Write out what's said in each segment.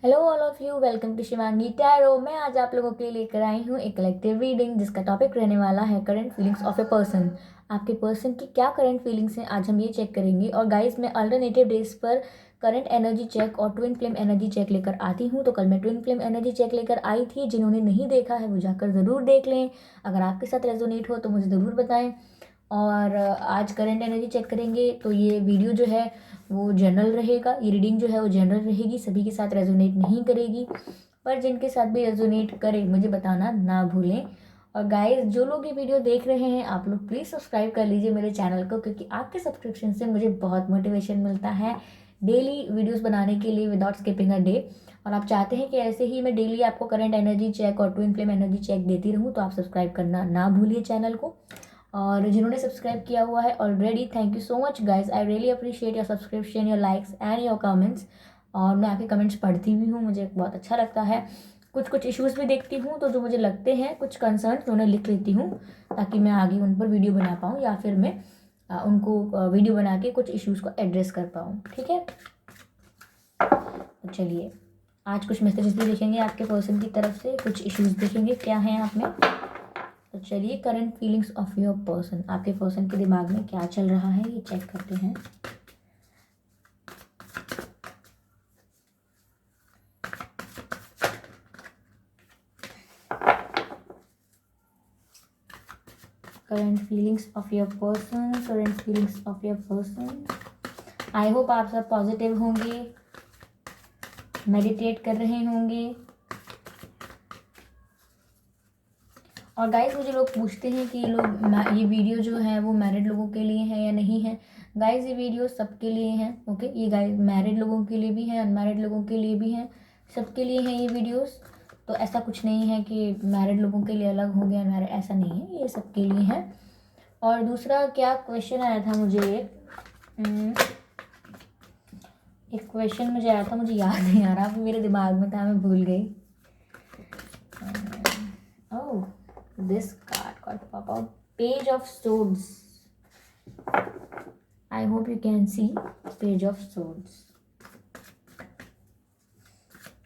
Hello all of you, welcome to Shivangi tarot. मैं आज आप लोगों के लिए लेकर आई हूँ एक कलेक्टिव रीडिंग जिसका टॉपिक रहने वाला है current feelings of a person. आपके पर्सन की क्या करंट फीलिंग्स हैं आज हम ये चेक करेंगे। और गाइस, मैं अल्टरनेटिव डेज पर करंट एनर्जी चेक और ट्विन फ्लेम एनर्जी चेक लेकर आती हूँ। तो कल मैं ट्विन फ्लेम एनर्जी चेक लेकर आई थी। जिन्होंने नहीं देखा है वो जाकर ज़रूर देख लें। अगर आपके साथ रेजोनेट हो तो मुझे ज़रूर बताएं। और आज करंट एनर्जी चेक करेंगे। तो ये वीडियो जो है वो जनरल रहेगा, ये रीडिंग जो है वो जनरल रहेगी, सभी के साथ रेजोनेट नहीं करेगी। पर जिनके साथ भी रेजोनेट करे मुझे बताना ना भूलें। और गाइस, जो लोग ये वीडियो देख रहे हैं आप लोग प्लीज़ सब्सक्राइब कर लीजिए मेरे चैनल को, क्योंकि आपके सब्सक्रिप्शन से मुझे बहुत मोटिवेशन मिलता है डेली वीडियोस बनाने के लिए विदाउट स्किपिंग अ डे। और आप चाहते हैं कि ऐसे ही मैं डेली आपको करंट एनर्जी चेक और ट्विन फ्लेम एनर्जी चेक देती रहूँ, तो आप सब्सक्राइब करना ना भूलिए चैनल को। और जिन्होंने सब्सक्राइब किया हुआ है already, thank you so much guys. I really appreciate your subscription, your likes and your comments. और मैं आपके कमेंट्स पढ़ती भी हूँ, मुझे बहुत अच्छा लगता है। कुछ कुछ इश्यूज़ भी देखती हूँ, तो जो मुझे लगते हैं कुछ कंसर्न्स उन्हें लिख लेती हूँ ताकि मैं आगे उन पर वीडियो बना पाऊँ, या फिर मैं उनको वीडियो बना के कुछ इश्यूज़ को एड्रेस कर पाऊँ। ठीक है, तो चलिए आज कुछ मैसेजेस भी देखेंगे आपके पर्सन की तरफ से, कुछ इश्यूज़ देखेंगे क्या हैं आप में। तो चलिए, current feelings of your person, आपके पर्सन के दिमाग में क्या चल रहा है ये चेक करते हैं। Current feelings of your person, current feelings of your person. I hope आप सब पॉजिटिव होंगे, मेडिटेट कर रहे होंगे। और गाइस, मुझे लोग पूछते हैं कि ये वीडियो जो है वो मैरिड लोगों के लिए है या नहीं है। गाइस, ये वीडियो सबके लिए है। ओके, ये गाइस मैरिड लोगों के लिए भी है, अनमैरिड लोगों के लिए भी है, सबके लिए है ये वीडियोस। तो ऐसा कुछ नहीं है कि मैरिड लोगों के लिए अलग हो गया, अनमैरिड, ऐसा नहीं है, ये सबके लिए है। और दूसरा क्या क्वेश्चन आया था मुझे, एक क्वेश्चन मुझे आया था, मुझे याद नहीं आ रहा, अभी मेरे दिमाग में था, मैं भूल गई। ओह, this card got pop out. Page of Swords. I hope you can see Page of Swords.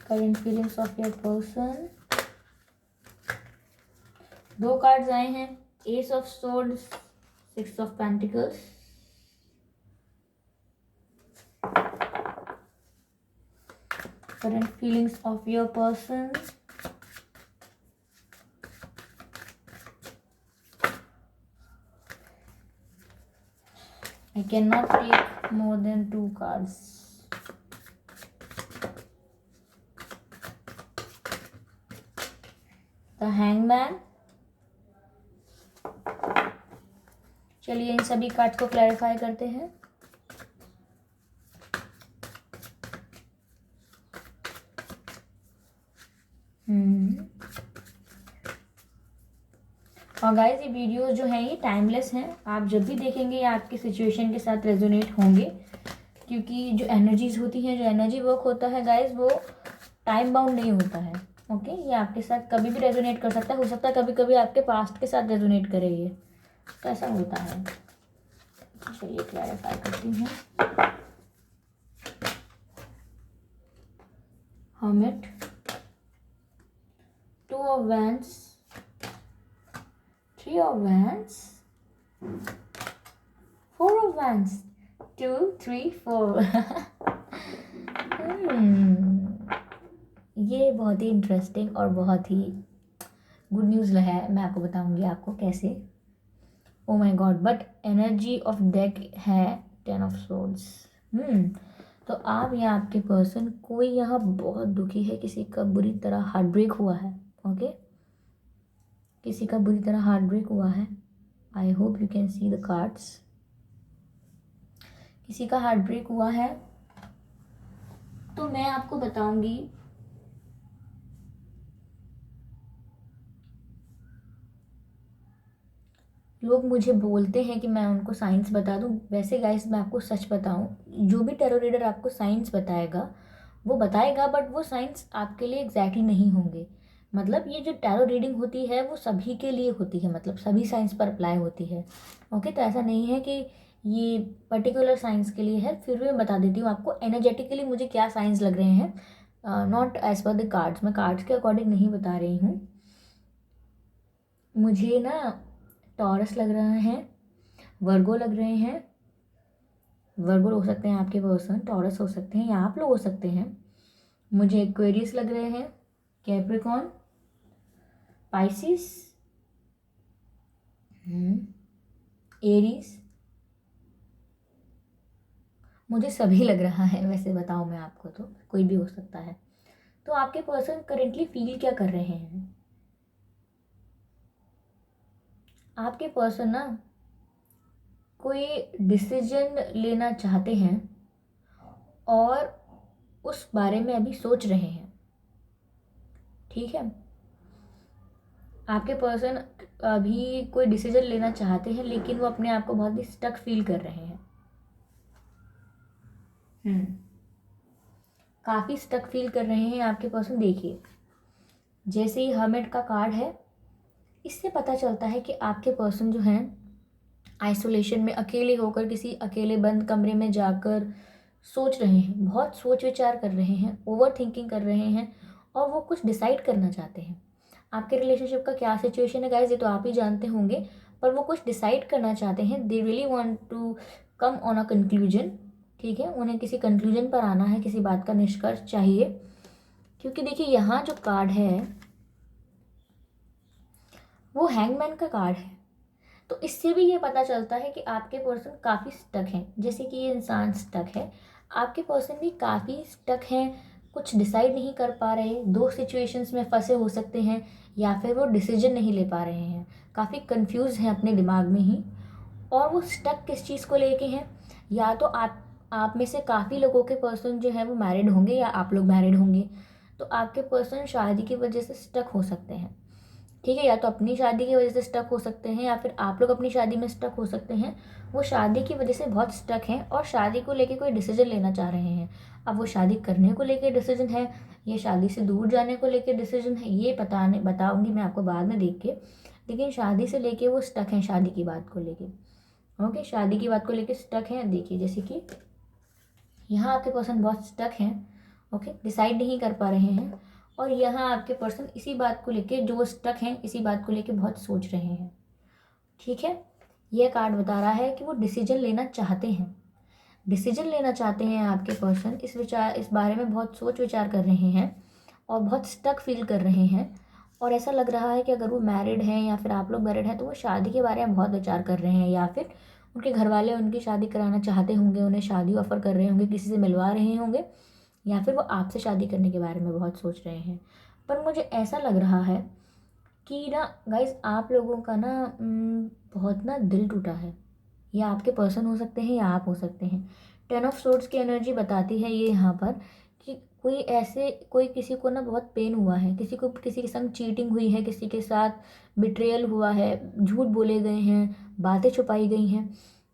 Current feelings of your person. दो कार्ड्स आए हैं, Ace of Swords, Six of Pentacles. Current feelings of your person. I cannot take more than two cards. The Hangman. चलिए इन सभी cards को clarify करते हैं। और guys, ये वीडियोस जो हैं ये टाइमलेस हैं, आप जब भी देखेंगे ये आपकी सिचुएशन के साथ रेजोनेट होंगे, क्योंकि जो एनर्जीज होती हैं, जो एनर्जी वर्क होता है गाइस, वो टाइम बाउंड नहीं होता है। ओके, ये आपके साथ कभी भी रेजोनेट कर सकता है, हो सकता है कभी कभी आपके पास्ट के साथ रेजोनेट करे ये, तो ऐसा होता है। चलिए क्लैरिफाई करती हूँ। Hermit, two of wands, Three of Wands, Four of Wands, 2, 3, 4. ये बहुत ही इंटरेस्टिंग और बहुत ही गुड न्यूज़ है, मैं आपको बताऊंगी आपको कैसे। ओ my God, but energy of deck है 10 ऑफ सोर्ड्स। तो आप या आपके पर्सन, कोई यहाँ बहुत दुखी है, किसी का बुरी तरह हार्ट ब्रेक हुआ है। ओके, किसी का बुरी तरह हार्ट ब्रेक हुआ है। I hope you can see the cards. किसी का हार्ट ब्रेक हुआ है, तो मैं आपको बताऊंगी लोग मुझे बोलते हैं कि मैं उनको साइंस बता दूं। वैसे गाइस, मैं आपको सच बताऊं, जो भी टैरो रीडर आपको साइंस बताएगा वो बताएगा, बट वो साइंस आपके लिए एग्जैक्टली नहीं होंगे। मतलब ये जो टैरो रीडिंग होती है वो सभी के लिए होती है, मतलब सभी साइंस पर अप्लाई होती है। ओके, तो ऐसा नहीं है कि ये पर्टिकुलर साइंस के लिए है। फिर भी मैं बता देती हूँ आपको एनर्जेटिकली मुझे क्या साइंस लग रहे हैं। Not as per the cards, मैं कार्ड्स के अकॉर्डिंग नहीं बता रही हूँ। मुझे ना टॉरस लग रहा है, वर्गो लग रहे हैं। वर्गो हो सकते हैं आपके पर्सन, टॉरस हो सकते हैं या आप लोग हो सकते हैं। मुझे एक्वेरियस लग रहे हैं, कैप्रिकॉर्न, पाइसिस, एरीज। मुझे सभी लग रहा है, वैसे बताऊँ मैं आपको तो कोई भी हो सकता है। तो आपके पर्सन करेंटली फील क्या कर रहे हैं? आपके पर्सन ना कोई डिसीजन लेना चाहते हैं और उस बारे में अभी सोच रहे हैं, ठीक है। आपके पर्सन अभी कोई डिसीजन लेना चाहते हैं लेकिन वो अपने आप को बहुत ही स्टक फील कर रहे हैं। काफ़ी स्टक फील कर रहे हैं आपके पर्सन। देखिए, जैसे ही हर्मिट का कार्ड है, इससे पता चलता है कि आपके पर्सन जो हैं आइसोलेशन में अकेले होकर किसी अकेले बंद कमरे में जाकर सोच रहे हैं, बहुत सोच विचार कर रहे हैं, ओवर थिंकिंग कर रहे हैं और वो कुछ डिसाइड करना चाहते हैं। आपके रिलेशनशिप का क्या सिचुएशन है गाइस, ये तो आप ही जानते होंगे, पर वो कुछ डिसाइड करना चाहते हैं। They really want to come on a conclusion, ठीक है। उन्हें किसी कंक्लूजन पर आना है, किसी बात का निष्कर्ष चाहिए। क्योंकि देखिए, यहाँ जो कार्ड है वो हैंगमैन का कार्ड है। तो इससे भी ये पता चलता है कि आपके पर्सन काफ़ी स्टक हैं। जैसे कि ये इंसान स्टक है, आपके पर्सन भी काफ़ी स्टक हैं, कुछ डिसाइड नहीं कर पा रहे, दो सिचुएशंस में फंसे हो सकते हैं, या फिर वो डिसीजन नहीं ले पा रहे हैं, काफ़ी कंफ्यूज हैं अपने दिमाग में ही। और वो स्टक किस चीज़ को लेके हैं? या तो आप में से काफ़ी लोगों के पर्सन जो है वो मैरिड होंगे या आप लोग मैरिड होंगे। तो आपके पर्सन शादी की वजह से स्टक हो सकते हैं, ठीक है। या तो अपनी शादी की वजह से स्टक हो सकते हैं या फिर आप लोग अपनी शादी में स्टक हो सकते हैं। वो शादी की वजह से बहुत स्टक हैं और शादी को लेके कोई डिसीजन लेना चाह रहे हैं। अब वो शादी करने को लेके डिसीजन है, ये शादी से दूर जाने को लेके डिसीजन है, ये बताऊंगी मैं आपको बाद में देख के। लेकिन शादी से लेके वो स्टक हैं, शादी की बात को लेके। ओके, शादी की बात को लेके स्टक हैं। देखिए, जैसे कि यहाँ आपके पर्सन बहुत स्टक हैं, ओके, डिसाइड नहीं कर पा रहे हैं। और यहाँ आपके पर्सन इसी बात को लेके, जो स्टक हैं, इसी बात को लेके बहुत सोच रहे हैं, ठीक है। ये कार्ड बता रहा है कि वो डिसीजन लेना चाहते हैं, डिसीजन लेना चाहते हैं आपके पर्सन। इस बारे में बहुत सोच विचार कर रहे हैं और बहुत स्टक फील कर रहे हैं। और ऐसा लग रहा है कि अगर वो मैरिड हैं या फिर आप लोग मैरिड हैं तो वो शादी के बारे में बहुत विचार कर रहे हैं, या फिर उनके घर वाले उनकी शादी कराना चाहते होंगे, उन्हें शादी ऑफर कर रहे होंगे, किसी से मिलवा रहे होंगे, या फिर वो आपसे शादी करने के बारे में बहुत सोच रहे हैं। पर मुझे ऐसा लग रहा है कि ना गाइस, आप लोगों का ना बहुत ना दिल टूटा है। या आपके पर्सन हो सकते हैं या आप हो सकते हैं। 10 ऑफ सोर्ड्स की एनर्जी बताती है ये यहाँ पर कि कोई किसी को ना बहुत पेन हुआ है, किसी के संग चीटिंग हुई है, किसी के साथ बिट्रेयल हुआ है, झूठ बोले गए हैं, बातें छुपाई गई हैं।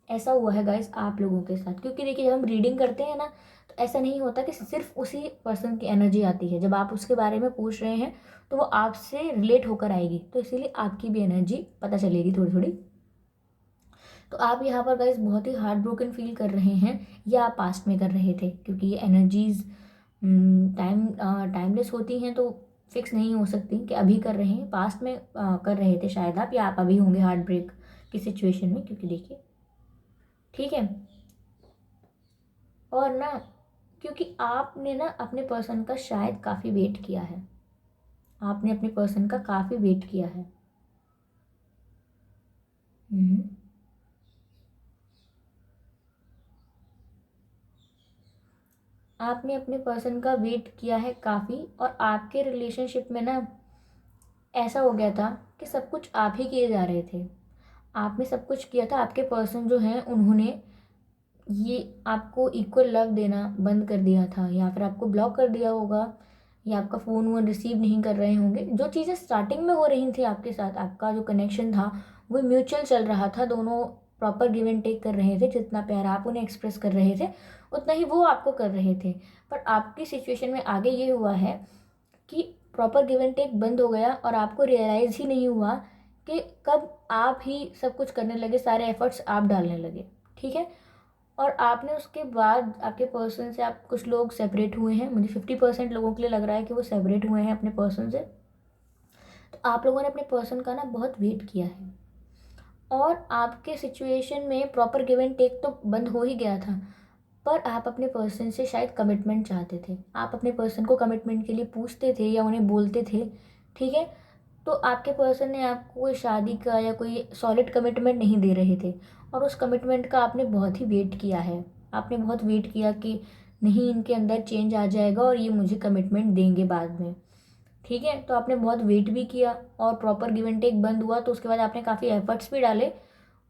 ऐसा हुआ है गाइस आप लोगों के साथ। क्योंकि देखिए, जब हम रीडिंग करते हैं ना, तो ऐसा नहीं होता कि सिर्फ उसी पर्सन की एनर्जी आती है। जब आप उसके बारे में पूछ रहे हैं तो वो आपसे रिलेट होकर आएगी, तो इसीलिए आपकी भी एनर्जी पता चलेगी थोड़ी थोड़ी। तो आप यहाँ पर गाइस बहुत ही हार्ट ब्रोकन फील कर रहे हैं, या आप पास्ट में कर रहे थे। क्योंकि ये एनर्जीज टाइमलेस होती हैं, तो फिक्स नहीं हो सकती कि अभी कर रहे हैं, पास्ट में कर रहे थे शायद आप, या आप अभी होंगे हार्ट ब्रेक की सिचुएशन में। क्योंकि देखिए, ठीक है। और ना, क्योंकि आपने ना अपने पर्सन का शायद काफ़ी वेट किया है, आपने अपने पर्सन का काफ़ी वेट किया है। हम्म। आपने अपने पर्सन का वेट किया है काफ़ी, और आपके रिलेशनशिप में ना ऐसा हो गया था कि सब कुछ आप ही किए जा रहे थे। आपने सब कुछ किया था, आपके पर्सन जो हैं उन्होंने ये आपको इक्वल लव देना बंद कर दिया था, या फिर आपको ब्लॉक कर दिया होगा, या आपका फ़ोन वोन रिसीव नहीं कर रहे होंगे। जो चीज़ें स्टार्टिंग में हो रही थी आपके साथ, आपका जो कनेक्शन था वो म्यूचुअल चल रहा था, दोनों प्रॉपर गिव एंड टेक कर रहे थे। जितना प्यार आप उन्हें एक्सप्रेस कर रहे थे, उतना ही वो आपको कर रहे थे। पर आपकी सिचुएशन में आगे ये हुआ है कि प्रॉपर गिव एंड टेक बंद हो गया, और आपको रियलाइज़ ही नहीं हुआ कि कब आप ही सब कुछ करने लगे, सारे एफर्ट्स आप डालने लगे, ठीक है। और आपने उसके बाद आपके पर्सन से आप कुछ लोग सेपरेट हुए हैं, मुझे 50% लोगों के लिए लग रहा है कि वो सेपरेट हुए हैं अपने पर्सन से। तो आप लोगों ने अपने पर्सन का ना बहुत वेट किया है, और आपके सिचुएशन में प्रॉपर गिव एंड टेक तो बंद हो ही गया था, पर आप अपने पर्सन से शायद कमिटमेंट चाहते थे। आप अपने पर्सन को कमिटमेंट के लिए पूछते थे या उन्हें बोलते थे, ठीक है। तो आपके पर्सन ने आपको कोई शादी का या कोई सॉलिड कमिटमेंट नहीं दे रहे थे, और उस कमिटमेंट का आपने बहुत ही वेट किया है। आपने बहुत वेट किया कि नहीं, इनके अंदर चेंज आ जाएगा और ये मुझे कमिटमेंट देंगे बाद में, ठीक है। तो आपने बहुत वेट भी किया, और प्रॉपर गिव एंड टेक बंद हुआ तो उसके बाद आपने काफ़ी एफर्ट्स भी डाले,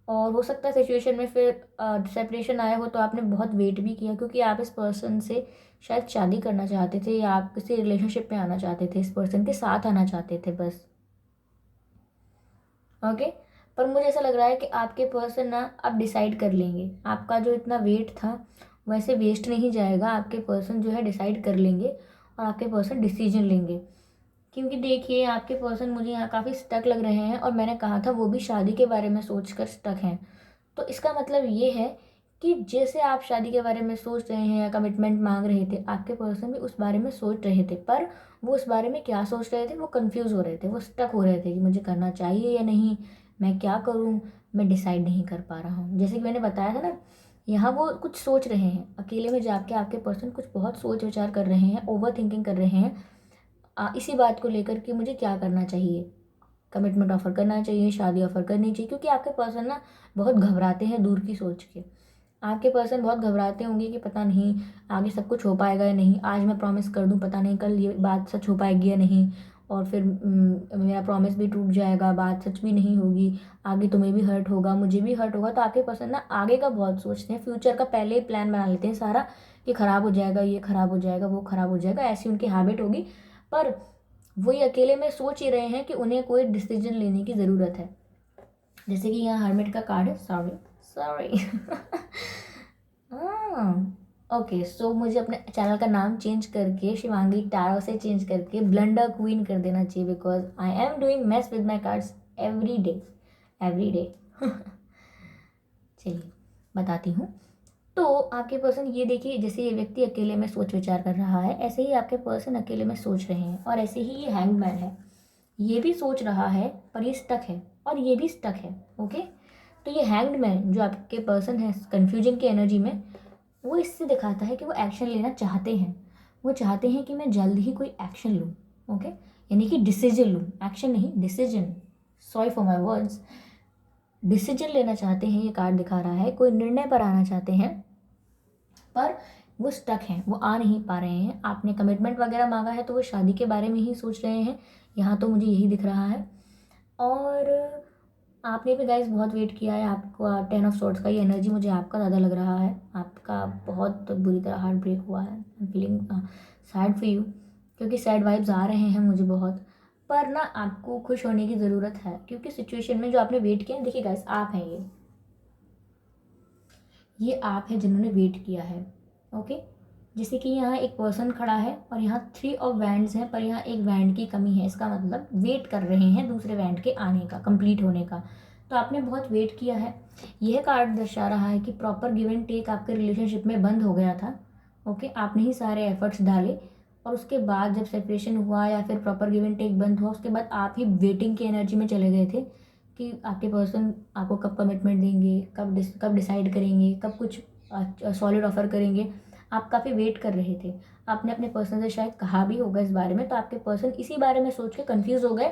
और हो सकता है सिचुएशन में फिर सेपरेशन आया हो, तो आपने बहुत वेट भी किया, क्योंकि आप इस पर्सन से शायद शादी करना चाहते थे, या आप किसी रिलेशनशिप में आना चाहते थे, इस पर्सन के साथ आना चाहते थे बस, ओके। पर मुझे ऐसा लग रहा है कि आपके पर्सन ना अब डिसाइड कर लेंगे। आपका जो इतना वेट था वैसे वेस्ट नहीं जाएगा, आपके पर्सन जो है डिसाइड कर लेंगे, और आपके पर्सन डिसीजन लेंगे। क्योंकि देखिए, आपके पर्सन मुझे यहाँ काफ़ी स्टक लग रहे हैं, और मैंने कहा था वो भी शादी के बारे में सोच कर स्टक हैं। तो इसका मतलब ये है कि जैसे आप शादी के बारे में सोच रहे हैं या कमिटमेंट मांग रहे थे, आपके पर्सन भी उस बारे में सोच रहे थे, पर वो उस बारे में क्या सोच रहे थे, वो कंफ्यूज हो रहे थे, वो स्टक हो रहे थे कि मुझे करना चाहिए या नहीं, मैं क्या करूँ, मैं डिसाइड नहीं कर पा रहा हूँ। जैसे कि मैंने बताया था ना, यहाँ वो कुछ सोच रहे हैं अकेले में जाके, आपके पर्सन कुछ बहुत सोच विचार कर रहे हैं, ओवर थिंकिंग कर रहे हैं इसी बात को लेकर कि मुझे क्या करना चाहिए, कमिटमेंट ऑफर करना चाहिए, शादी ऑफर करनी चाहिए। क्योंकि आपके पर्सन ना बहुत घबराते हैं दूर की सोच के। आपके पर्सन बहुत घबराते होंगे कि पता नहीं आगे सब कुछ हो पाएगा या नहीं, आज मैं प्रॉमिस कर दूं, पता नहीं कल ये बात सच हो पाएगी या नहीं, और फिर मेरा प्रॉमिस भी टूट जाएगा, बात सच भी नहीं होगी, आगे तुम्हें भी हर्ट होगा, मुझे भी हर्ट होगा। तो आपके पर्सन ना आगे का बहुत सोचते हैं, फ्यूचर का पहले ही प्लान बना लेते हैं सारा, कि ख़राब हो जाएगा, ये ख़राब हो जाएगा, वो ख़राब हो जाएगा, ऐसी उनकी हैबिट होगी। पर वही अकेले में सोच ही रहे हैं कि उन्हें कोई डिसीजन लेने की ज़रूरत है। जैसे कि यहाँ हर्मिट का कार्ड है, सॉरी सॉरी हाँ, ओके। सो मुझे अपने चैनल का नाम चेंज करके शिवांगी टैरो से चेंज करके ब्लंडर क्वीन कर देना चाहिए, because I am doing mess with my cards every day, every day. चलिए बताती हूँ। तो आपके पर्सन ये देखिए, जैसे ये व्यक्ति अकेले में सोच विचार कर रहा है, ऐसे ही आपके पर्सन अकेले में सोच रहे हैं, और ऐसे ही ये हैंगमैन है, ये भी सोच रहा है पर ये स्टक है, और ये भी स्टक है, ओके। तो ये हैंग्ड मैन जो आपके पर्सन है कन्फ्यूजन की एनर्जी में, वो इससे दिखाता है कि वो एक्शन लेना चाहते हैं। वो चाहते हैं कि मैं जल्द ही कोई एक्शन लूँ, ओके, यानी कि डिसीजन लूँ, एक्शन नहीं decision, sorry for my words. Decision लेना चाहते हैं, ये कार्ड दिखा रहा है, कोई निर्णय पर आना चाहते हैं, पर वो स्टक हैं, वो आ नहीं पा रहे हैं। आपने कमिटमेंट वगैरह मांगा है तो वो शादी के बारे में ही सोच रहे हैं, यहाँ तो मुझे यही दिख रहा है। और आपने भी गाइस बहुत वेट किया है, आपको 10 ऑफ सॉर्ड्स का ये एनर्जी मुझे आपका ज़्यादा लग रहा है, आपका बहुत बुरी तरह हार्ट ब्रेक हुआ है। I am feeling sad for you, क्योंकि सैड वाइब्स आ रहे हैं मुझे बहुत। पर ना आपको खुश होने की ज़रूरत है, क्योंकि सिचुएशन में जो आपने वेट किया, देखिए गाइस, आप हैं ये आप हैं जिन्होंने वेट किया है, ओके। जैसे कि यहाँ एक पर्सन खड़ा है, और यहाँ 3 ऑफ वैंड्स हैं, पर यहाँ एक वैंड की कमी है, इसका मतलब वेट कर रहे हैं दूसरे वैंड के आने का, कंप्लीट होने का। तो आपने बहुत वेट किया है। यह कार्ड दर्शा रहा है कि प्रॉपर गिव एंड टेक आपके रिलेशनशिप में बंद हो गया था, ओके। आपने ही सारे एफर्ट्स डाले, और उसके बाद जब सेपरेशन हुआ या फिर प्रॉपर गिव एंड टेक बंद हुआ, उसके बाद आप ही वेटिंग की एनर्जी में चले गए थे कि आपके पर्सन आपको कब कमिटमेंट देंगे, कब डिसाइड करेंगे, कब कुछ सॉलिड ऑफर करेंगे। आप काफ़ी वेट कर रहे थे। आपने अपने पर्सन से शायद कहा भी होगा इस बारे में, तो आपके पर्सन इसी बारे में सोच के कंफ्यूज हो गए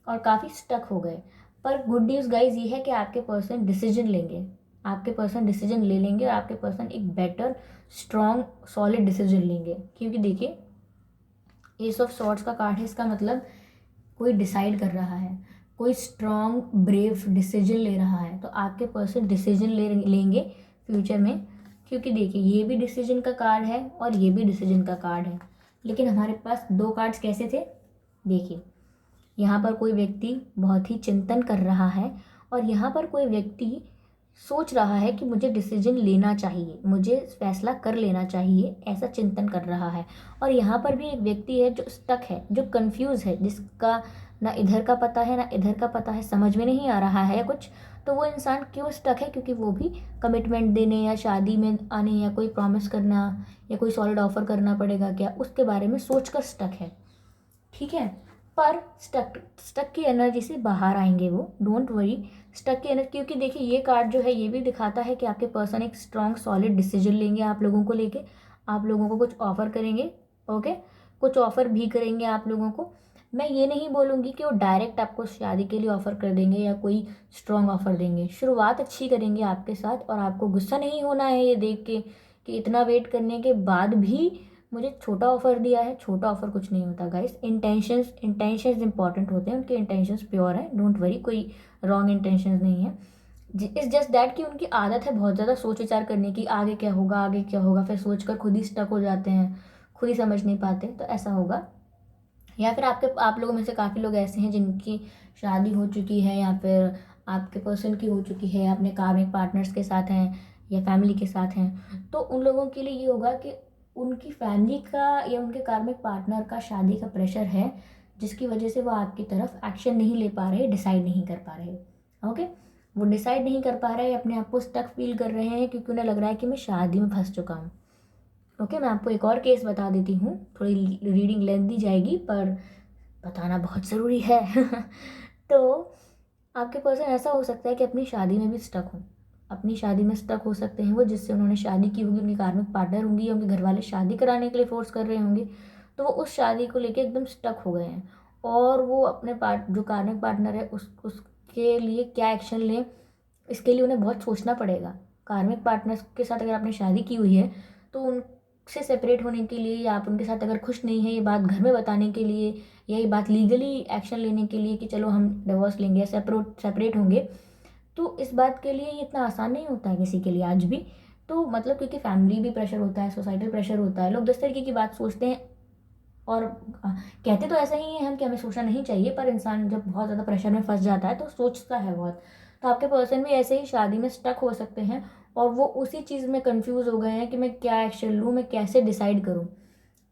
और काफ़ी स्टक हो गए। पर गुड न्यूज़ गाइज ये है कि आपके पर्सन डिसीजन लेंगे, आपके पर्सन डिसीजन ले लेंगे, और आपके पर्सन एक बेटर स्ट्रॉन्ग सॉलिड डिसीजन लेंगे। क्योंकि देखिए, एस ऑफ सॉर्ड्स का कार्ड है, इसका मतलब कोई डिसाइड कर रहा है, कोई स्ट्रॉन्ग ब्रेव डिसीजन ले रहा है। तो आपके पर्सन डिसीजन लेंगे फ्यूचर में। क्योंकि देखिए, ये भी डिसीजन का कार्ड है और ये भी डिसीजन का कार्ड है, लेकिन हमारे पास 2 कार्ड्स कैसे थे, देखिए। यहाँ पर कोई व्यक्ति बहुत ही चिंतन कर रहा है, और यहाँ पर कोई व्यक्ति सोच रहा है कि मुझे डिसीजन लेना चाहिए, मुझे फैसला कर लेना चाहिए, ऐसा चिंतन कर रहा है। और यहाँ पर भी एक व्यक्ति है जो स्टक है, जो कंफ्यूज है, जिसका ना इधर का पता है ना इधर का पता है, समझ में नहीं आ रहा है कुछ। तो वो इंसान क्यों स्टक है? क्योंकि वो भी कमिटमेंट देने या शादी में आने या कोई प्रॉमिस करना या कोई सॉलिड ऑफर करना पड़ेगा क्या, उसके बारे में सोच कर स्टक है। ठीक है, पर स्टक स्टक की एनर्जी से बाहर आएंगे वो, डोंट वरी। स्टक की एनर्जी, क्योंकि देखिए ये कार्ड जो है ये भी दिखाता है कि आपके पर्सन एक स्ट्रॉन्ग सॉलिड डिसीजन लेंगे आप लोगों को लेके, आप लोगों को कुछ ऑफर करेंगे। ओके, कुछ ऑफर भी करेंगे आप लोगों को। मैं ये नहीं बोलूँगी कि वो डायरेक्ट आपको शादी के लिए ऑफर कर देंगे या कोई स्ट्रॉन्ग ऑफर देंगे। शुरुआत अच्छी करेंगे आपके साथ, और आपको गुस्सा नहीं होना है ये देख के कि इतना वेट करने के बाद भी मुझे छोटा ऑफर दिया है। छोटा ऑफर कुछ नहीं होता गाइस। इंटेंशंस इंपॉर्टेंट होते हैं, उनके इंटेंशंस प्योर हैं, डोंट वरी, कोई रॉन्ग इंटेंशंस नहीं है। इट्स जस्ट दैट कि उनकी आदत है बहुत ज़्यादा सोच विचार करने की, आगे क्या होगा आगे क्या होगा, फिर सोच कर खुद ही स्टक हो जाते हैं, खुद ही समझ नहीं पाते, तो ऐसा होगा। या फिर आप लोगों में से काफ़ी लोग ऐसे हैं जिनकी शादी हो चुकी है, या फिर आपके पर्सन की हो चुकी है, अपने कार्मिक पार्टनर्स के साथ हैं या फैमिली के साथ हैं। तो उन लोगों के लिए ये होगा कि उनकी फैमिली का या उनके कार्मिक पार्टनर का शादी का प्रेशर है, जिसकी वजह से वो आपकी तरफ एक्शन नहीं ले पा रहे, डिसाइड नहीं कर पा रहे। ओके, वो डिसाइड नहीं कर पा रहे, अपने आप को स्टक फील कर रहे हैं, क्योंकि उन्हें लग रहा है कि मैं शादी में फंस चुका हूँ। ओके, मैं आपको एक और केस बता देती हूँ, थोड़ी रीडिंग लेंथ दी जाएगी पर बताना बहुत ज़रूरी है। तो आपके पर्सन ऐसा हो सकता है कि अपनी शादी में भी स्टक हो, अपनी शादी में स्टक हो सकते हैं वो, जिससे उन्होंने शादी की होगी, उनकी कार्मिक पार्टनर होंगी या उनके घर वाले शादी कराने के लिए फोर्स कर रहे होंगे, तो वो उस शादी को लेके एकदम स्टक हो गए हैं। और वो अपने जो कार्मिक पार्टनर है उसके लिए क्या एक्शन लें, इसके लिए उन्हें बहुत सोचना पड़ेगा। कार्मिक पार्टनर्स के साथ अगर आपने शादी की हुई है तो उनसे सेपरेट होने के लिए, या आप उनके साथ अगर खुश नहीं है, ये बात घर में बताने के लिए, या ये बात लीगली एक्शन लेने के लिए कि चलो हम डिवोर्स लेंगे या सेपरेट होंगे, तो इस बात के लिए ये इतना आसान नहीं होता है किसी के लिए आज भी। तो मतलब क्योंकि फैमिली भी प्रेशर होता है, सोसाइटल प्रेशर होता है, लोग 10 तरीके की बात सोचते हैं। और कहते तो ऐसा ही है हम कि हमें सोचना नहीं चाहिए, पर इंसान जब बहुत ज़्यादा प्रेशर में फंस जाता है तो सोचता है बहुत। तो आपके पर्सन भी ऐसे ही शादी में स्टक हो सकते हैं, और वो उसी चीज़ में कंफ्यूज हो गए हैं कि मैं क्या एक्शन लूँ, मैं कैसे डिसाइड करूँ।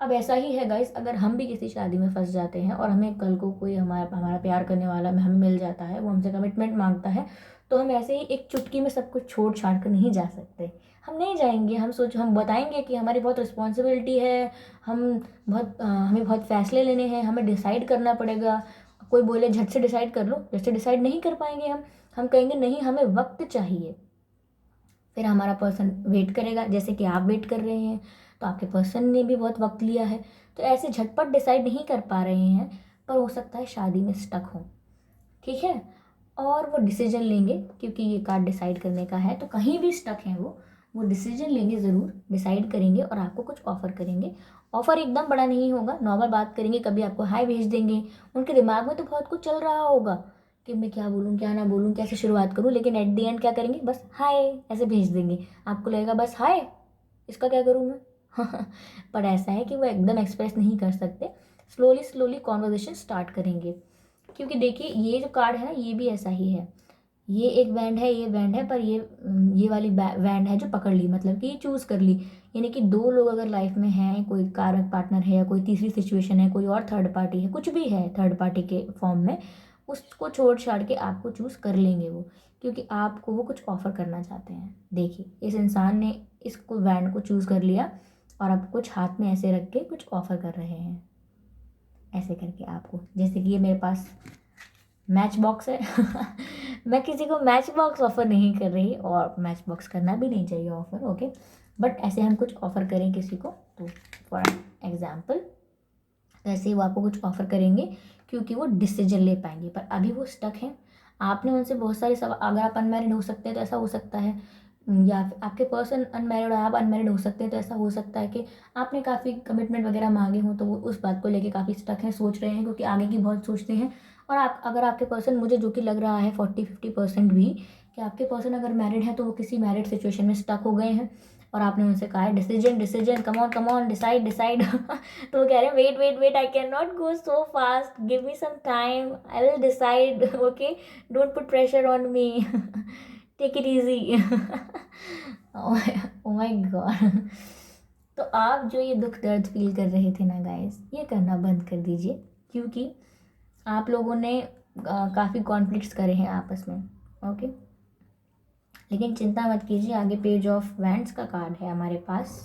अब ऐसा ही है गाइस, अगर हम भी किसी शादी में फंस जाते हैं और हमें कल को कोई हमारा हमारा प्यार करने वाला हमें मिल जाता है, वो हमसे कमिटमेंट मांगता है, तो हम ऐसे ही एक चुटकी में सब कुछ छोड़ छाड़ कर नहीं जा सकते। हम नहीं जाएंगे, हम बताएंगे कि हमारी बहुत रिस्पॉन्सिबिलिटी है, हमें बहुत फैसले लेने हैं, हमें डिसाइड करना पड़ेगा। कोई बोले झट से डिसाइड कर लो, झट से डिसाइड नहीं कर पाएंगे हम कहेंगे नहीं, हमें वक्त चाहिए। फिर हमारा पर्सन वेट करेगा, जैसे कि आप वेट कर रहे हैं, तो आपके पर्सन ने भी बहुत वक्त लिया है। तो ऐसे झटपट डिसाइड नहीं कर पा रहे हैं, पर हो सकता है शादी में स्टक हो। ठीक है, और वो डिसीजन लेंगे, क्योंकि ये कार्ड डिसाइड करने का है, तो कहीं भी स्टक है वो डिसीजन लेंगे, ज़रूर डिसाइड करेंगे और आपको कुछ ऑफर करेंगे। ऑफर एकदम बड़ा नहीं होगा, नॉर्मल बात करेंगे, कभी आपको हाय भेज देंगे। उनके दिमाग में तो बहुत कुछ चल रहा होगा कि मैं क्या बोलूँ क्या ना बोलूँ, कैसे शुरुआत करूँ, लेकिन एट द एंड क्या करेंगे, बस हाय ऐसे भेज देंगे। आपको लगेगा बस हाय, इसका क्या करूँ मैं। पर ऐसा है कि वो एकदम एक्सप्रेस नहीं कर सकते, स्लोली स्लोली कॉन्वर्जेशन स्टार्ट करेंगे। क्योंकि देखिए ये जो कार्ड है ना, ये भी ऐसा ही है, ये एक बैंड है, ये बैंड है, पर ये वाली बैंड है जो पकड़ ली, मतलब कि ये चूज़ कर ली। यानी कि दो लोग अगर लाइफ में हैं, कोई कारक पार्टनर है या कोई तीसरी सिचुएशन है, कोई और थर्ड पार्टी है, कुछ भी है थर्ड पार्टी के फॉर्म में, उसको छोड़ छाड़ के आपको चूज़ कर लेंगे वो, क्योंकि आपको वो कुछ ऑफर करना चाहते हैं। देखिए इस इंसान ने इसको बैंड को चूज़ कर लिया, और अब कुछ हाथ में ऐसे रख के कुछ ऑफर कर रहे हैं, ऐसे करके आपको, जैसे कि ये मेरे पास मैच बॉक्स है। मैं किसी को मैच बॉक्स ऑफर नहीं कर रही, और मैच बॉक्स करना भी नहीं चाहिए ऑफर, ओके। बट ऐसे हम कुछ ऑफर करें किसी को, तो फॉर एग्जाम्पल ऐसे ही वो आपको कुछ ऑफर करेंगे, क्योंकि वो डिसीजन ले पाएंगे, पर अभी वो स्टक हैं। आपने उनसे बहुत सारे सवाल, अगर आप अनमैरिड हो सकते हैं तो ऐसा हो सकता है, या फिर आपके पर्सन अनमैरिड और आप अनमैरिड हो सकते हैं, तो ऐसा हो सकता है कि आपने काफ़ी कमिटमेंट वगैरह मांगे हों, तो वो उस बात को लेके काफ़ी स्टक हैं, सोच रहे हैं, क्योंकि आगे की बहुत सोचते हैं। और आप अगर आपके पर्सन, मुझे जो कि लग रहा है 40-50% भी, कि आपके पर्सन अगर मैरिड हैं तो वो किसी मैरिड सिचुएशन में स्टक हो गए हैं, और आपने उनसे कहा है decision decision, come on decide decide. तो वो कह रहे हैं wait wait wait, I can not go so fast, give me some time, I will decide, okay, don't put pressure on me, take it easy. Oh my god. तो आप जो ये दुख दर्द फील कर रहे थे ना गाइस, ये करना बंद कर दीजिए, क्योंकि आप लोगों ने काफ़ी कॉन्फ्लिक्ट्स करे हैं आपस में, ओके। लेकिन चिंता मत कीजिए, आगे पेज ऑफ वैंड्स का कार्ड है हमारे पास,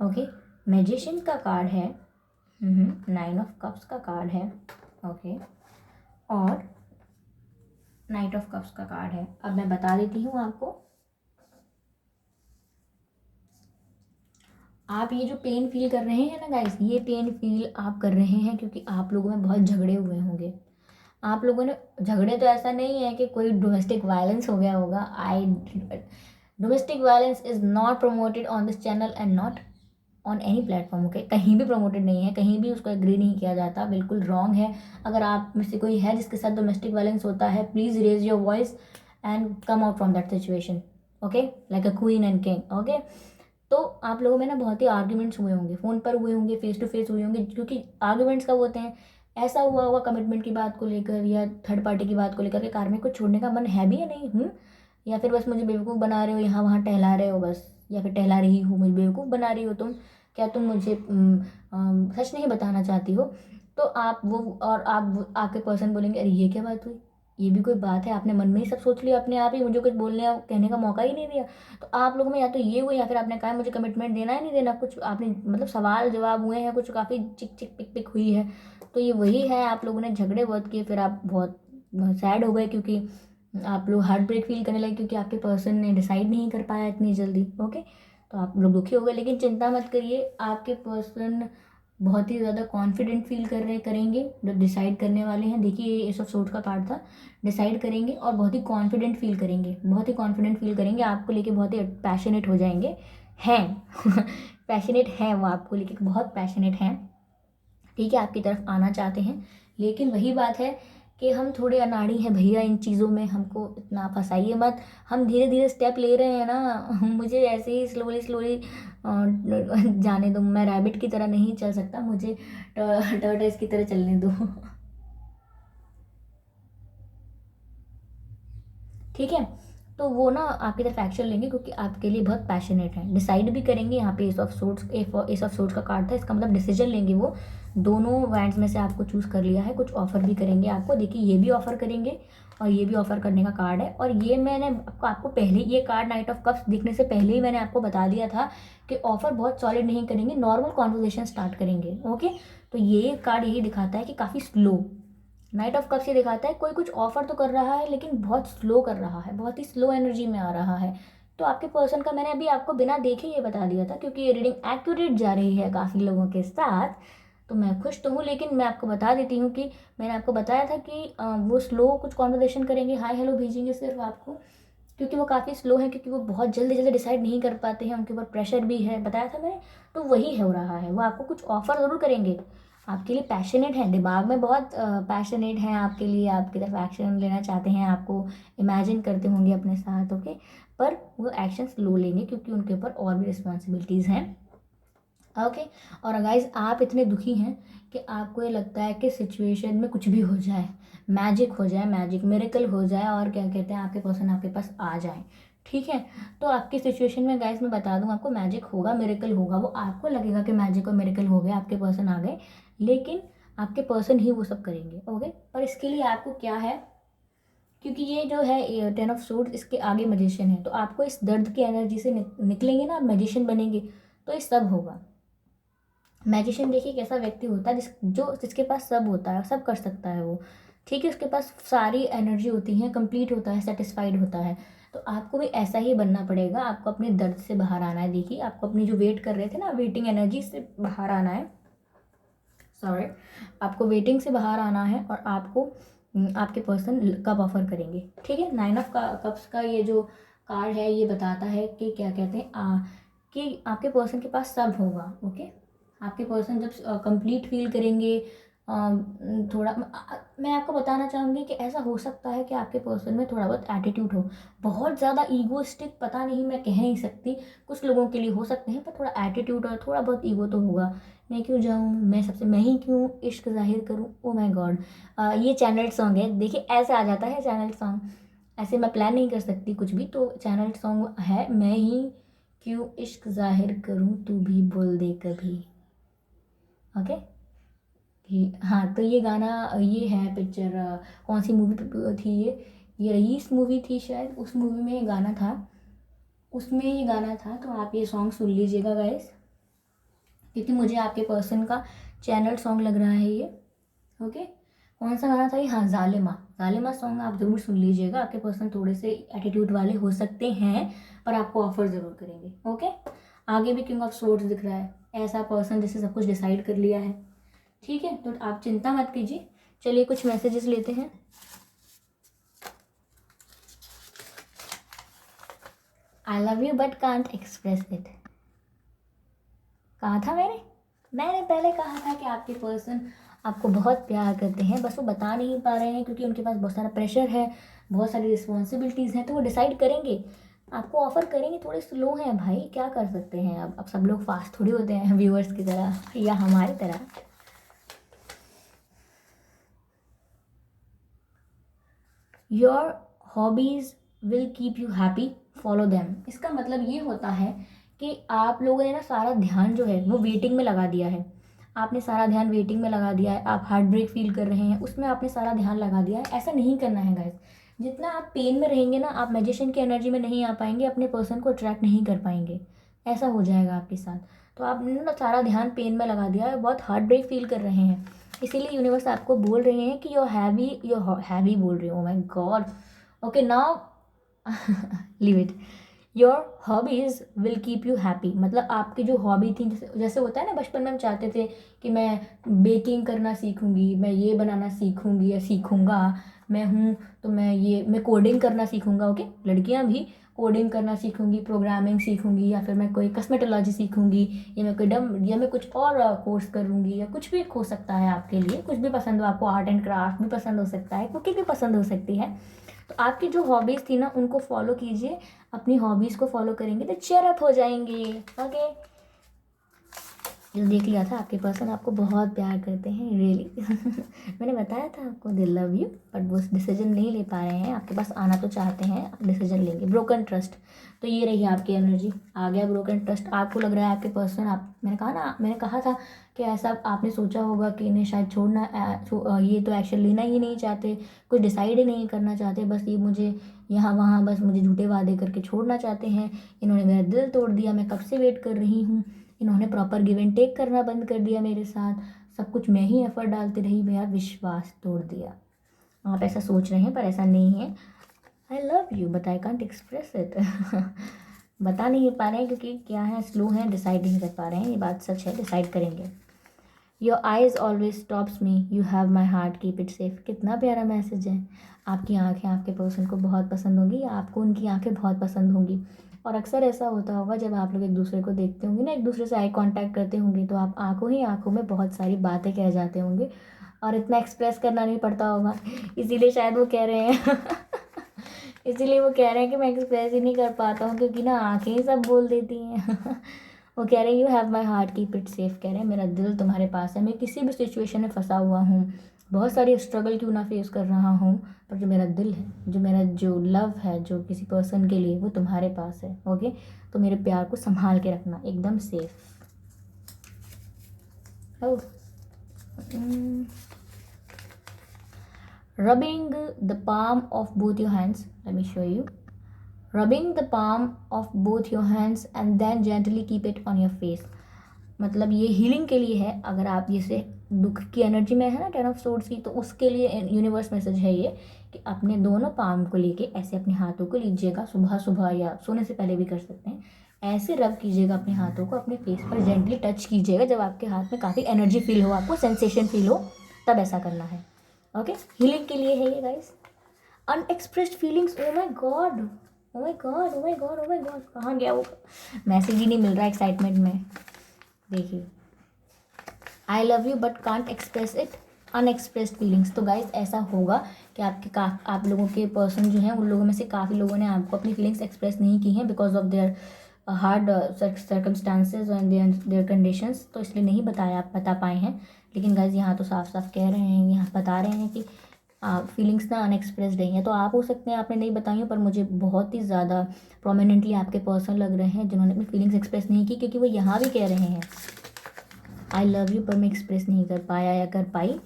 ओके। मैजिशियन का कार्ड है, 9 ऑफ कप्स का कार्ड है, ओके, और नाइट ऑफ कप्स का कार्ड है। अब मैं बता देती हूँ आपको, आप ये जो पेन फील कर रहे हैं ना गाइस, ये पेन फील आप कर रहे हैं क्योंकि आप लोगों में बहुत झगड़े हुए होंगे। आप लोगों ने झगड़े, तो ऐसा नहीं है कि कोई डोमेस्टिक वायलेंस हो गया होगा। Domestic violence is not promoted on this channel and not on any platform, okay. कहीं भी प्रमोटेड नहीं है, कहीं भी उसको एग्री नहीं किया जाता, बिल्कुल रॉन्ग है। अगर आप में से कोई है जिसके साथ डोमेस्टिक वायलेंस होता है, please raise your voice and come out from that situation, okay, like a queen and king, okay. तो आप लोगों में ना बहुत ही आर्ग्यूमेंट्स हुए होंगे, फ़ोन पर हुए होंगे, फेस टू फेस हुए होंगे, क्योंकि आर्ग्यूमेंट्स कब होते हैं, ऐसा हुआ होगा कमिटमेंट की बात को लेकर या थर्ड पार्टी की बात को लेकर के कार में कुछ छोड़ने का मन है भी या नहीं, या फिर बस मुझे बेवकूफ़ बना रहे हो, यहाँ वहाँ टहला रहे हो बस, या फिर टहला रही हो, मुझे बेवकूफ़ बना रही हो तुम, क्या तुम मुझे सच नहीं बताना चाहती हो। तो आप वो, और आपके पर्सन बोलेंगे अरे ये क्या बात हुई, ये भी कोई बात है, आपने मन में ही सब सोच लिया अपने आप ही, मुझे कुछ बोलने या कहने का मौका ही नहीं दिया। तो आप लोगों में या तो ये हुआ, या फिर आपने कहा मुझे कमिटमेंट देना है नहीं देना, कुछ आपने मतलब सवाल जवाब हुए हैं, कुछ काफ़ी चिक चिक पिक पिक हुई है। तो ये वही है, आप लोगों ने झगड़े बहुत किए, फिर आप बहुत सैड हो गए क्योंकि आप लोग हार्ट ब्रेक फील करने लगे क्योंकि आपके पर्सन ने डिसाइड नहीं कर पाया इतनी जल्दी, ओके। तो आप लोग दुखी हो गए, लेकिन चिंता मत करिए, आपके पर्सन बहुत ही ज़्यादा कॉन्फिडेंट फील करेंगे जब डिसाइड करने वाले हैं। देखिए ये एस ऑफ सोर्ड्स का कार्ड था, डिसाइड करेंगे और बहुत ही कॉन्फिडेंट फील करेंगे, बहुत ही कॉन्फिडेंट फील करेंगे, आपको लेके बहुत ही पैशनेट हो जाएंगे, हैं पैशनेट हैं वो, आपको लेके बहुत पैशनेट हैं, ठीक है, आपकी तरफ आना चाहते हैं। लेकिन वही बात है कि हम थोड़े अनाड़ी हैं भैया इन चीज़ों में, हमको इतना फंसाइए मत, हम धीरे धीरे स्टेप ले रहे हैं ना मुझे ऐसे ही स्लोली स्लोली जाने दो, मैं रैबिट की तरह नहीं चल सकता, मुझे टर्टल्स की तरह चलने दो ठीक है। तो वो ना आपकी तरफ एक्शन लेंगे क्योंकि आपके लिए बहुत पैशनेट है, डिसाइड भी करेंगे। यहाँ पे एस ऑफ सोर्ड्स का कार्ड था, इसका मतलब डिसीजन लेंगे वो, दोनों वैंड्स में से आपको चूज़ कर लिया है, कुछ ऑफर भी करेंगे आपको। देखिए ये भी ऑफर करेंगे और ये भी ऑफर करने का कार्ड है। और ये मैंने आपको पहले, ये कार्ड नाइट ऑफ कप्स दिखने से पहले ही मैंने आपको बता दिया था कि ऑफर बहुत सॉलिड नहीं करेंगे, नॉर्मल कॉन्वर्जेशन स्टार्ट करेंगे, ओके। तो ये कार्ड यही दिखाता है कि काफ़ी स्लो, नाइट ऑफ कप्स ये दिखाता है कोई कुछ ऑफर तो कर रहा है लेकिन बहुत स्लो कर रहा है, बहुत ही स्लो एनर्जी में आ रहा है। तो आपके पर्सन का मैंने अभी आपको बिना देखे ये बता दिया था क्योंकि ये रीडिंग एक्यूरेट जा रही है काफ़ी लोगों के साथ, तो मैं खुश तो हूँ। लेकिन मैं आपको बता देती हूँ कि मैंने आपको बताया था कि वो स्लो कुछ कॉन्वर्सेशन करेंगे, हाय हेलो भेजेंगे सिर्फ आपको, क्योंकि वो काफ़ी स्लो है, क्योंकि वो बहुत जल्दी जल्दी डिसाइड नहीं कर पाते हैं, उनके ऊपर प्रेशर भी है, बताया था मैंने। तो वही हो रहा है, वो आपको कुछ ऑफर ज़रूर करेंगे, आपके लिए पैशनेट हैं, दिमाग में बहुत पैशनेट हैं आपके लिए, आपकी तरफ एक्शन लेना चाहते हैं, आपको इमेजिन करते होंगे अपने साथ, ओके। पर वो एक्शन स्लो लेंगे क्योंकि उनके ऊपर और भी रिस्पॉन्सिबिलिटीज़ हैं, ओके। और गाइज आप इतने दुखी हैं कि आपको ये लगता है कि सिचुएशन में कुछ भी हो जाए, मैजिक हो जाए, मैजिक मिरेकल हो जाए, और क्या कहते हैं आपके पर्सन आपके पास आ जाए, ठीक है। तो आपकी सिचुएशन में गाइज मैं बता दूं आपको, मैजिक होगा, मिरेकल होगा, वो आपको लगेगा कि मैजिक और मिरेकल हो गया, आपके पर्सन आ गए, लेकिन आपके पर्सन ही वो सब करेंगे, ओके। पर इसके लिए आपको क्या है, क्योंकि ये जो है 10 ऑफ सोर्ड्स, इसके आगे मैजिशियन है, तो आपको इस दर्द की एनर्जी से निकलेंगे ना, मैजिशियन बनेंगे, तो ये सब होगा। मैजिशियन देखिए कैसा व्यक्ति होता है जिसके पास सब होता है, सब कर सकता है वो, ठीक है, उसके पास सारी एनर्जी होती है, कंप्लीट होता है, सेटिस्फाइड होता है। तो आपको भी ऐसा ही बनना पड़ेगा, आपको अपने दर्द से बाहर आना है। देखिए आपको अपनी जो वेट कर रहे थे ना, वेटिंग एनर्जी से बाहर आना है, सॉरी, आपको वेटिंग से बाहर आना है, और आपको आपके पर्सन कब ऑफर करेंगे, ठीक है। 9 ऑफ कप्स का ये जो कार्ड है ये बताता है कि क्या कहते हैं कि आपके पर्सन के पास सब होगा, ओके। आपके पर्सन जब कंप्लीट फील करेंगे, थोड़ा मैं आपको बताना चाहूँगी कि ऐसा हो सकता है कि आपके पर्सन में थोड़ा बहुत एटीट्यूड हो, बहुत ज़्यादा ईगोइस्टिक पता नहीं, मैं कह नहीं सकती, कुछ लोगों के लिए हो सकते हैं, पर थोड़ा एटीट्यूड और थोड़ा बहुत ईगो तो होगा। मैं क्यों जाऊँ, मैं सबसे, मैं ही क्यों इश्क जाहिर करूँ, ओ माय गॉड। ये चैनल्ड सॉन्ग है, देखिए ऐसे आ जाता है चैनल्ड सॉन्ग, ऐसे मैं प्लान नहीं कर सकती कुछ भी, तो चैनल्ड सॉन्ग है, मैं ही क्यों इश्क जाहिर करूँ तू भी बोल दे कभी, ओके। हाँ, तो ये गाना, ये है पिक्चर, कौन सी मूवी थी ये, ये रईस मूवी थी शायद, उस मूवी में ये गाना था, तो आप ये सॉन्ग सुन लीजिएगा गाइस, क्योंकि मुझे आपके पर्सन का चैनल सॉन्ग लग रहा है ये। ओके, कौन सा गाना था ये? हाँ, जालिमा सॉन्ग आप ज़रूर सुन लीजिएगा। आपके पर्सन थोड़े से एटीट्यूड वाले हो सकते हैं, पर आपको ऑफर ज़रूर करेंगे। ओके, आगे भी किंग ऑफ सोर्ड्स दिख रहा है, ऐसा पर्सन जिससे सब कुछ डिसाइड कर लिया है। ठीक है, तो आप चिंता मत कीजिए। चलिए कुछ मैसेजेस लेते हैं। I love you but can't express it. कहा था मैंने पहले कहा था कि आपके पर्सन आपको बहुत प्यार करते हैं, बस वो बता नहीं पा रहे हैं क्योंकि उनके पास बहुत सारा प्रेशर है, बहुत सारी रिस्पॉन्सिबिलिटीज़ हैं। तो वो डिसाइड करेंगे, आपको ऑफर करेंगे। थोड़े स्लो हैं भाई, क्या कर सकते हैं। अब सब लोग फास्ट थोड़ी होते हैं व्यूअर्स की तरह या हमारी तरह। Your hobbies will keep you happy, follow them. इसका मतलब ये होता है कि आप लोगों ने ना सारा ध्यान जो है वो वेटिंग में लगा दिया है। आपने सारा ध्यान वेटिंग में लगा दिया है, आप हार्ट ब्रेक फील कर रहे हैं, उसमें आपने सारा ध्यान लगा दिया है। ऐसा नहीं करना है गाइस। जितना आप पेन में रहेंगे ना, आप मैजिशियन की एनर्जी में नहीं आ पाएंगे, अपने पर्सन को अट्रैक्ट नहीं कर पाएंगे। ऐसा हो जाएगा आपके साथ। तो आपने ना सारा ध्यान पेन में लगा दिया है, बहुत हार्ट ब्रेक फील कर रहे हैं, इसीलिए यूनिवर्स आपको बोल रहे हैं कि योर हैवी बोल रही हूँ, my God. Okay now leave it. Your hobbies will keep you happy, मतलब आपकी जो हॉबी थी, जैसे जैसे होता है ना, बचपन में हम चाहते थे कि मैं बेकिंग करना सीखूंगी, मैं ये बनाना सीखूंगी या सीखूंगा, मैं हूँ तो मैं कोडिंग करना सीखूंगा। ओके, लड़कियाँ भी कोडिंग करना सीखूंगी, प्रोग्रामिंग सीखूंगी, या फिर मैं कोई कस्मेटोलॉजी सीखूंगी, या मैं कुछ और कोर्स करूंगी, या कुछ भी हो सकता है आपके लिए, कुछ भी पसंद हो आपको। आर्ट एंड क्राफ्ट भी पसंद हो सकता है, कुकिंग भी पसंद हो सकती है। तो आपकी जो हॉबीज़ थी ना, उनको फॉलो कीजिए। अपनी हॉबीज़ को फॉलो करेंगे तो चेयर अप हो जाएंगे। ओके, जो देख लिया था, आपके पर्सन आपको बहुत प्यार करते हैं, रियली मैंने बताया था आपको, दे लव यू, बट वो डिसीजन नहीं ले पा रहे हैं। आपके पास आना तो चाहते हैं, डिसीजन लेंगे। ब्रोकन ट्रस्ट, तो ये रही आपकी एनर्जी, आ गया ब्रोकन ट्रस्ट। आपको लग रहा है आपके पर्सन, मैंने कहा था कि ऐसा आपने सोचा होगा कि इन्हें शायद छोड़ना, ये तो एक्शन लेना ही नहीं चाहते, कुछ डिसाइड ही नहीं करना चाहते, बस ये मुझे यहाँ वहाँ बस मुझे झूठे वादे करके छोड़ना चाहते हैं। इन्होंने मेरा दिल तोड़ दिया, मैं कब से वेट कर रही हूँ। इन्होंने प्रॉपर गिव एंड टेक करना बंद कर दिया मेरे साथ, सब कुछ मैं ही एफर्ट डालती रही, मेरा विश्वास तोड़ दिया। आप ऐसा सोच रहे हैं पर ऐसा नहीं है। I love you but I can't express it बता नहीं पा रहे हैं क्योंकि क्या है, स्लो हैं, डिसाइड नहीं कर पा रहे हैं। ये बात सच है, डिसाइड करेंगे। Your eyes always stops me, you have my heart, keep it safe. कितना प्यारा मैसेज है। आपकी आँखें आपके पर्सन को बहुत पसंद होंगी, या आपको उनकी आँखें बहुत पसंद होंगी। और अक्सर ऐसा होता होगा, जब आप लोग एक दूसरे को देखते होंगे ना, एक दूसरे से आई कांटेक्ट करते होंगे, तो आप आंखों ही आंखों में बहुत सारी बातें कह जाते होंगे, और इतना एक्सप्रेस करना नहीं पड़ता होगा। इसीलिए शायद वो कह रहे हैं इसीलिए वो कह रहे हैं कि मैं एक्सप्रेस ही नहीं कर पाता हूँ, क्योंकि ना आंखें ही सब बोल देती हैं वो कह रहे हैं you have my heart, keep it safe. कह रहे हैं मेरा दिल तुम्हारे पास है, मैं किसी भी सिचुएशन में फंसा हुआ हूँ, बहुत सारी स्ट्रगल क्यों ना फेस कर रहा हूँ, पर जो मेरा दिल है, जो लव है, जो किसी पर्सन के लिए, वो तुम्हारे पास है। ओके, तो मेरे प्यार को संभाल के रखना, एकदम safe. Rubbing the palm of both your hands, let me show you. Rubbing the palm of both your hands and then gently keep it on your face. मतलब ये हीलिंग के लिए है। अगर आप जैसे दुख की एनर्जी में है ना, 10 ऑफ सोर्ड्स की, तो उसके लिए यूनिवर्स मैसेज है ये कि अपने दोनों पाम को लेके ऐसे अपने हाथों को लीजिएगा, सुबह सुबह या सोने से पहले भी कर सकते हैं। ऐसे रब कीजिएगा अपने हाथों को, अपने फेस पर जेंटली टच कीजिएगा। जब आपके हाथ में काफ़ी एनर्जी फील हो, आपको सेंसेशन फील हो, तब ऐसा करना है। ओके, हीलिंग के लिए है ये guys. Unexpressed feelings, O my God, O my God, O my God, O my God, कहाँ गया वो मैसेज ही नहीं मिल रहा एक्साइटमेंट में। देखिए, I love you but can't express it, unexpressed feelings. तो गाइज ऐसा होगा कि आप लोगों के पर्सन जो हैं, उन लोगों में से काफ़ी लोगों ने आपको अपनी फीलिंग्स एक्सप्रेस नहीं की हैं, because of their hard circumstances and their conditions, तो इसलिए नहीं बता पाए हैं। लेकिन गाइज यहाँ तो साफ साफ कह रहे हैं, यहाँ बता रहे हैं कि फीलिंग्स ना अनएक्सप्रेस्ड रही हैं। तो आप हो सकते हैं आपने नहीं बताई हो, पर मुझे बहुत ही ज़्यादा प्रोमिनेंटली आपके पर्सन लग रहे हैं जिन्होंने अपनी फीलिंग्स एक्सप्रेस नहीं की, क्योंकि वो यहाँ भी कह रहे हैं आई लव यू, पर मैं एक्सप्रेस नहीं कर पाया या कर पाई।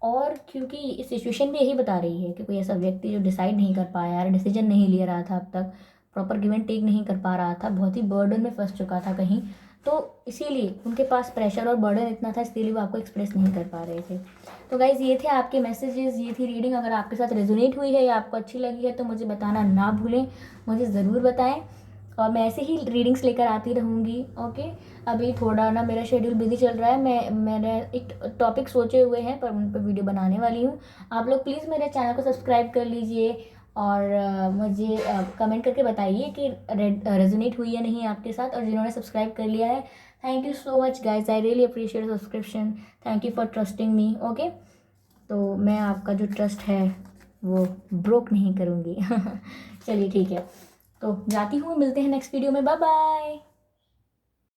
और क्योंकि इस सिचुएशन भी यही बता रही है कि कोई ऐसा व्यक्ति जो डिसाइड नहीं कर पाया, डिसीजन नहीं ले रहा था, अब तक प्रॉपर गिव एंड टेक नहीं कर पा रहा था, बहुत ही बर्डन में फंस चुका था कहीं, तो इसीलिए उनके पास प्रेशर और बर्डन इतना था, इसलिए वो आपको एक्सप्रेस नहीं कर पा रहे थे। तो गाइज़ ये थे आपके मैसेजेस, ये थी रीडिंग। अगर आपके साथ रेजोनेट हुई है या आपको अच्छी लगी है तो मुझे बताना ना भूलें, मुझे ज़रूर बताएं, और मैं ऐसे ही रीडिंग्स लेकर आती रहूँगी। ओके, अभी थोड़ा ना मेरा शेड्यूल बिजी चल रहा है, मैंने एक टॉपिक सोचे हुए हैं पर उन पर वीडियो बनाने वाली हूँ। आप लोग प्लीज़ मेरे चैनल को सब्सक्राइब कर लीजिए और मुझे कमेंट करके बताइए कि रेजोनेट हुई या नहीं आपके साथ, और जिन्होंने सब्सक्राइब कर लिया है, thank you so much guys, I really appreciate subscription, thank you for trusting me. Okay, तो मैं आपका जो ट्रस्ट है वो ब्रोक नहीं करूँगी। चलिए ठीक है, तो जाती हूँ, मिलते हैं नेक्स्ट वीडियो में, बाय बाय।